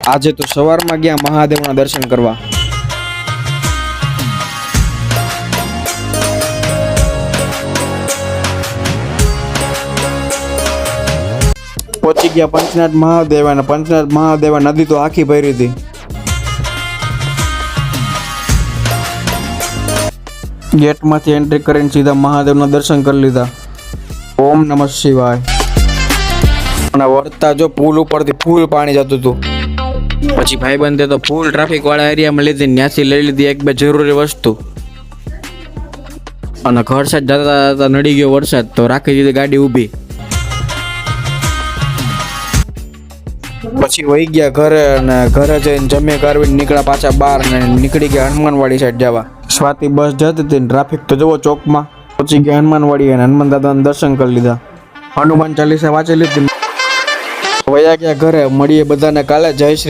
આજે તો સવારમાં ગયા મહાદેવના દર્શન કરવા। પહોંચી ગયા પંચનાથ મહાદેવ અને પંચનાથ મહાદેવ નદી તો આખી ભરી હતી। ગેટમાંથી એન્ટ્રી કરીને સીધા મહાદેવના દર્શન કરી લીધા। ઓમ નમઃ શિવાય। અને વળતા જો પુલ ઉપરથી ફૂલ પાણી જતું હતું। પછી ભાઈબંધે તો ફૂલ ટ્રાફિક વાળા એરિયામાં લીધી, ત્યાંથી લઈ લીધી એક બે જરૂરી વસ્તુ। અને ઘર સાઈડ જતા જતા નડી ગયો વરસાદ, તો રાખી દીધી ગાડી ઊભી। પછી વહી ગયા ઘરે અને ઘરે જઈને જમી કરવીને નીકળ્યા પાછા બહાર અને નીકળી ગયા હનુમાનવાડી સાઈડ જવા। સ્વાતિ બસ જતી હતી, ટ્રાફિક તો જુઓ ચોકમાં। પહોંચી ગયા હનુમાનવાડી અને હનુમાન દાદાના દર્શન કરી લીધા। હનુમાન ચાલીસા વાંચી લીધી, વયા ગયા ઘરે। મળીએ બધાને કાલે। જય શ્રી